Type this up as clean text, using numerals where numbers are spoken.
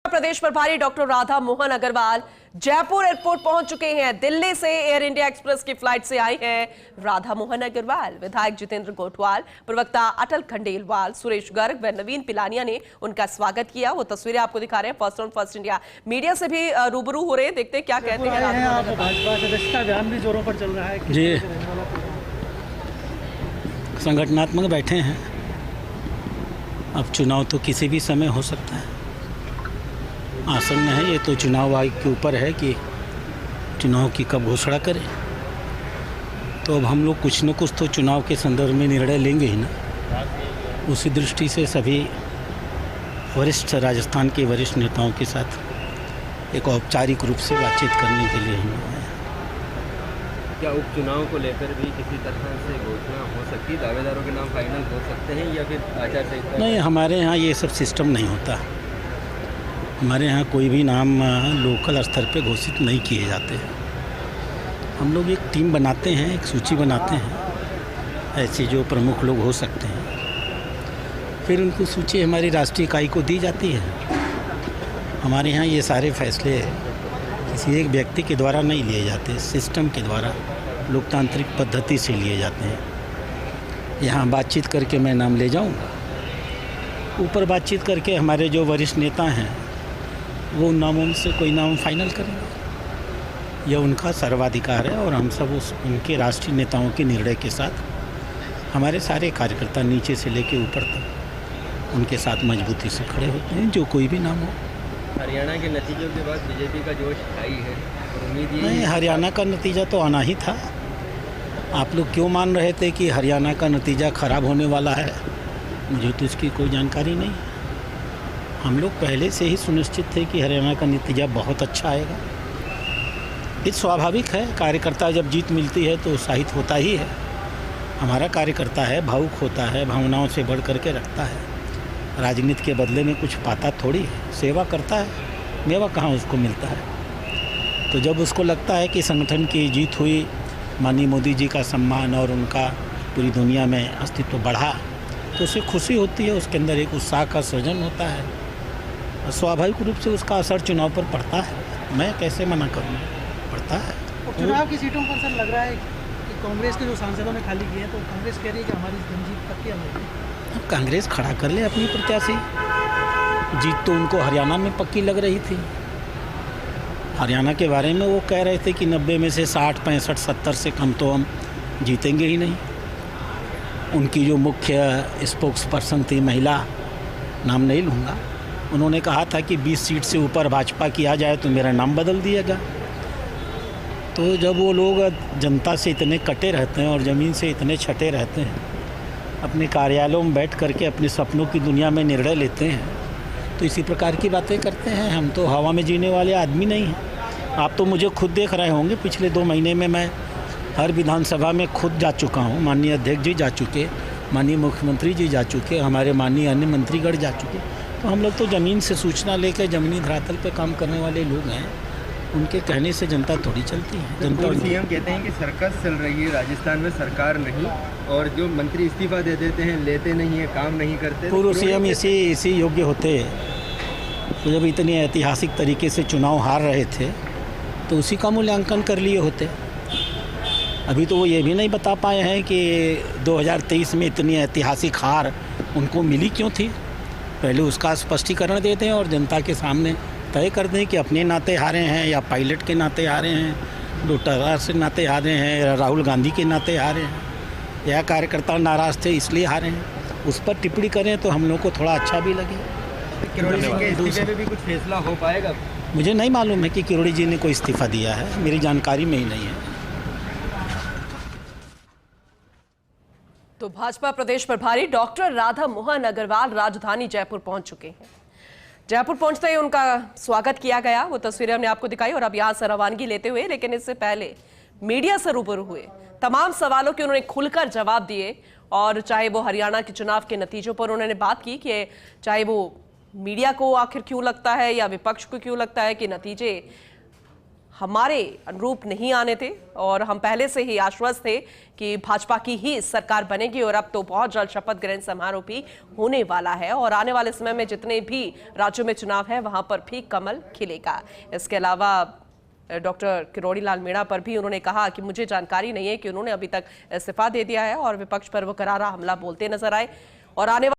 प्रदेश प्रभारी doctor Radha Mohan Agarwal Jaipur airport पहुंच चुके हैं। दिल्ली से एयर इंडिया एक्सप्रेस की फ्लाइट से आई हैं राधा मोहन अग्रवाल। विधायक जितेंद्र गोठवाल, प्रवक्ता अटल खंडेलवाल, सुरेश गर्ग व नवीन पिलानिया ने उनका स्वागत किया। वो तस्वीरें आपको दिखा रहे हैं। First on first India media से भी रूबरू हो रहे हैं। देखते हैं क्या कहते हैं। भाजपा सदस्यता अभियान भी जोरों पर चल रहा है जी, संगठनात्मक बैठे हैं। अब चुनाव तो किसी भी समय हो सकता है, आसन्न है। ये तो चुनाव आयोग के ऊपर है कि चुनाव की कब घोषणा करें। तो अब हम लोग कुछ न कुछ तो चुनाव के संदर्भ में निर्णय लेंगे ही ना। उसी दृष्टि से सभी वरिष्ठ राजस्थान के वरिष्ठ नेताओं के साथ एक औपचारिक रूप से बातचीत करने के लिए हम लोग आए। क्या उपचुनाव को लेकर भी किसी तरह से घोषणा हो सकती है? दावेदारों के नाम फाइनल हो सकते हैं या फिर आचार संहिता? नहीं, हमारे यहाँ ये सब सिस्टम नहीं होता। हमारे यहाँ कोई भी नाम लोकल स्तर पे घोषित नहीं किए जाते। हम लोग एक टीम बनाते हैं, एक सूची बनाते हैं ऐसे जो प्रमुख लोग हो सकते हैं। फिर उनको सूची हमारी राष्ट्रीय इकाई को दी जाती है। हमारे यहाँ ये सारे फैसले किसी एक व्यक्ति के द्वारा नहीं लिए जाते, सिस्टम के द्वारा लोकतांत्रिक पद्धति से लिए जाते हैं। यहाँ बातचीत करके मैं नाम ले जाऊँगा, ऊपर बातचीत करके हमारे जो वरिष्ठ नेता हैं वो उन नामों में से कोई नाम फाइनल करेंगे। यह उनका सर्वाधिकार है और हम सब उनके राष्ट्रीय नेताओं के निर्णय के साथ हमारे सारे कार्यकर्ता नीचे से लेकर ऊपर तक उनके साथ मजबूती से खड़े होते हैं, जो कोई भी नाम हो। हरियाणा के नतीजों के बाद बीजेपी का जोश हाई है और उम्मीद ये नहीं, हरियाणा का नतीजा तो आना ही था। आप लोग क्यों मान रहे थे कि हरियाणा का नतीजा ख़राब होने वाला है? मुझे तो इसकी कोई जानकारी नहीं। हम लोग पहले से ही सुनिश्चित थे कि हरियाणा का नतीजा बहुत अच्छा आएगा। ये स्वाभाविक है, कार्यकर्ता जब जीत मिलती है तो उत्साहित होता ही है। हमारा कार्यकर्ता है, भावुक होता है, भावनाओं से बढ़ करके रखता है। राजनीति के बदले में कुछ पाता थोड़ी है, सेवा करता है, मेवा कहाँ उसको मिलता है। तो जब उसको लगता है कि संगठन की जीत हुई, माननीय मोदी जी का सम्मान और उनका पूरी दुनिया में अस्तित्व बढ़ा, तो उसे खुशी होती है, उसके अंदर एक उत्साह का सृजन होता है। स्वाभाविक रूप से उसका असर चुनाव पर पड़ता है। मैं कैसे मना करूँगा, पड़ता है। चुनाव की सीटों पर सर लग रहा है कि कांग्रेस के जो सांसदों ने खाली किए हैं, तो कांग्रेस कह रही है कि हमारी जीत पक्की है। अब कांग्रेस खड़ा कर ले अपनी प्रत्याशी। जीत तो उनको हरियाणा में पक्की लग रही थी। हरियाणा के बारे में वो कह रहे थे कि 90 में से 60, 65, 70 से कम तो हम जीतेंगे ही नहीं। उनकी जो मुख्य स्पोक्स पर्सन थी, महिला, नाम नहीं लूँगा, उन्होंने कहा था कि 20 सीट से ऊपर भाजपा की आ जाए तो मेरा नाम बदल दिएगा। तो जब वो लोग जनता से इतने कटे रहते हैं और ज़मीन से इतने छटे रहते हैं, अपने कार्यालयों में बैठ करके अपने सपनों की दुनिया में निर्णय लेते हैं, तो इसी प्रकार की बातें करते हैं। हम तो हवा में जीने वाले आदमी नहीं हैं। आप तो मुझे खुद देख रहे होंगे, पिछले 2 महीने में मैं हर विधानसभा में खुद जा चुका हूँ। माननीय अध्यक्ष जी जा चुके, माननीय मुख्यमंत्री जी जा चुके, हमारे माननीय अन्य मंत्रीगण जा चुके। तो हम लोग तो ज़मीन से सूचना लेकर ज़मीनी धरातल पे काम करने वाले लोग हैं। उनके कहने से जनता थोड़ी चलती है। जनता सीएम कहते हैं कि सर्कस चल रही है राजस्थान में, सरकार नहीं, और जो मंत्री इस्तीफा दे देते हैं, लेते नहीं है, काम नहीं करते। पूर्व सीएम इसी योग्य होते। तो जब इतनी ऐतिहासिक तरीके से चुनाव हार रहे थे तो उसी का मूल्यांकन कर लिए होते। अभी तो वो ये भी नहीं बता पाए हैं कि 2023 में इतनी ऐतिहासिक हार उनको मिली क्यों थी। पहले उसका स्पष्टीकरण दे दें और जनता के सामने तय कर दें कि अपने नाते हारे हैं या पायलट के नाते हारे हैं, डोटारा से नाते हारे हैं, या राहुल गांधी के नाते हारे हैं, या कार्यकर्ता नाराज़ थे इसलिए हारे हैं। उस पर टिप्पणी करें तो हम लोग को थोड़ा अच्छा भी लगे। किरोड़ी जी के इस्तीफे पे भी कुछ फैसला हो पाएगा? मुझे नहीं मालूम है कि किरोड़ी जी ने कोई इस्तीफा दिया है, मेरी जानकारी में ही नहीं है। तो भाजपा प्रदेश प्रभारी डॉक्टर राधा मोहन अग्रवाल राजधानी जयपुर पहुंच चुके हैं। जयपुर पहुंचते ही उनका स्वागत किया गया। वो तस्वीरें हमने आपको दिखाई और अब यहां से रवानगी लेते हुए, लेकिन इससे पहले मीडिया से रूबरू हुए। तमाम सवालों के उन्होंने खुलकर जवाब दिए और चाहे वो हरियाणा के चुनाव के नतीजों पर उन्होंने बात की कि चाहे वो मीडिया को आखिर क्यों लगता है या विपक्ष को क्यों लगता है कि नतीजे हमारे अनुरूप नहीं आने थे और हम पहले से ही आश्वस्त थे कि भाजपा की ही सरकार बनेगी और अब तो बहुत जल्द शपथ ग्रहण समारोह भी होने वाला है और आने वाले समय में जितने भी राज्यों में चुनाव है वहां पर भी कमल खिलेगा। इसके अलावा डॉक्टर किरोड़ी लाल मीणा पर भी उन्होंने कहा कि मुझे जानकारी नहीं है कि उन्होंने अभी तक इस्तीफा दे दिया है और विपक्ष पर वो करारा हमला बोलते नजर आए और आने